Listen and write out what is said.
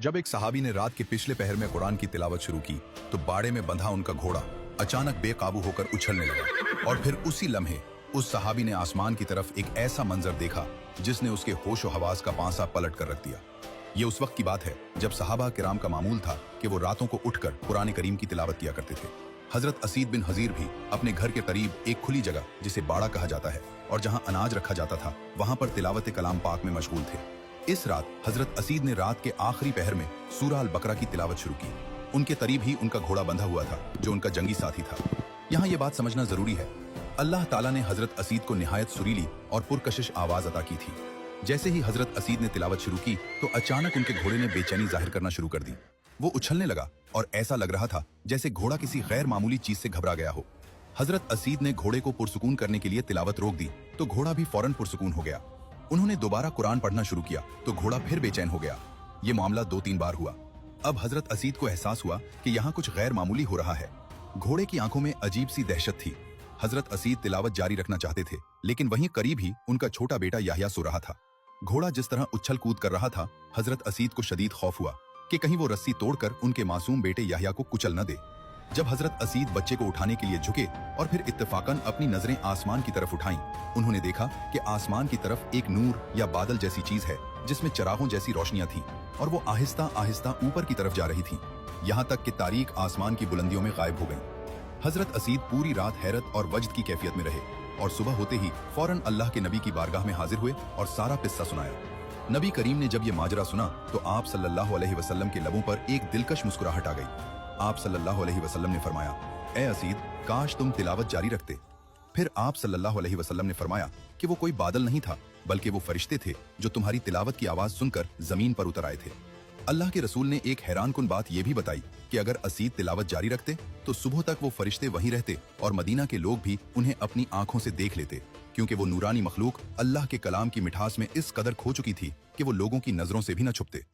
जब एक सहाबी ने रात के पिछले पहर में कुरान की तिलावत शुरू की तो बाड़े में बंधा उनका घोड़ा अचानक बेकाबू होकर उछलने लगा और फिर उसी लम्हे उस सहाबी ने आसमान की तरफ एक ऐसा मंजर देखा जिसने उसके होश व हवास का पांसा पलट कर रख दिया। ये उस वक्त की बात है जब सहाबा किराम का मामूल था कि वो रातों को उठकर कुरान करीम की तिलावत किया करते थे। हजरत असीद बिन हजीर भी अपने घर के करीब एक खुली जगह जिसे बाड़ा कहा जाता है और जहां अनाज रखा जाता था वहां पर तिलावत कलाम पाक में मशगूल थे। इस रात हजरत असीद ने रात के आखिरी पहर में सूरह अल बकरा की तिलावत शुरू की। उनके करीब ही उनका घोड़ा बंधा हुआ था जो उनका जंगी साथी था। यहाँ ये बात समझना जरूरी है, अल्लाह ताला ने हजरत असीद को निहायत सुरीली और पुरकशिश आवाज अता की थी। जैसे ही हजरत असीद ने तिलावत शुरू की तो अचानक उनके घोड़े ने बेचैनी जाहिर करना शुरू कर दी। वो उछलने लगा और ऐसा लग रहा था जैसे घोड़ा किसी गैर मामूली चीज से घबरा गया हो। हजरत असीद ने घोड़े को पुरसुकून करने के लिए तिलावत रोक दी तो घोड़ा भी फौरन पुरसुकून हो गया। उन्होंने दोबारा कुरान पढ़ना शुरू किया तो घोड़ा फिर बेचैन हो गया। ये मामला 2-3 बार हुआ। अब हजरत असीद को एहसास हुआ कि यहाँ कुछ गैर मामूली हो रहा है। घोड़े की आंखों में अजीब सी दहशत थी। हजरत असीद तिलावत जारी रखना चाहते थे लेकिन वहीं करीब ही उनका छोटा बेटा याह्या सो रहा था। घोड़ा जिस तरह उछल कूद कर रहा था, हजरत असीद को शदीद खौफ हुआ कि कहीं वो रस्सी तोड़कर उनके मासूम बेटे याह्या को कुचल न दे। जब हजरत असीद बच्चे को उठाने के लिए झुके और फिर इत्तेफाकन अपनी नजरें आसमान की तरफ उठाईं, उन्होंने देखा कि आसमान की तरफ एक नूर या बादल जैसी चीज है जिसमें चरागों जैसी रोशनियां थी और वो आहिस्ता आहिस्ता ऊपर की तरफ जा रही थी, यहाँ तक कि तारीक आसमान की बुलंदियों में गायब हो गई। हजरत असीद पूरी रात हैरत और वजद की कैफियत में रहे और सुबह होते ही फौरन अल्लाह के नबी की बारगाह में हाजिर हुए और सारा किस्सा सुनाया। नबी करीम ने जब ये माजरा सुना तो आप सल्लल्लाहु अलैहि वसल्लम के लबों पर एक दिलकश मुस्कुराहट आ गई। आप सल्लल्लाहु अलैहि वसल्लम ने फरमाया, ए असीद, काश तुम तिलावत जारी रखते। फिर आप सल्लल्लाहु अलैहि वसल्लम ने फरमाया कि वो कोई बादल नहीं था बल्कि वो फरिश्ते थे जो तुम्हारी तिलावत की आवाज सुनकर जमीन पर उतर आए थे। अल्लाह के रसूल ने एक हैरानकुन बात यह भी बताई कि अगर असीद तिलावत जारी रखते तो सुबह तक वो फरिश्ते वहीं रहते और मदीना के लोग भी उन्हें अपनी आंखों से देख लेते, क्योंकि वो नूरानी मखलूक अल्लाह के कलाम की मिठास में इस कदर खो चुकी थी कि वो लोगों की नजरों से भी न छुपते।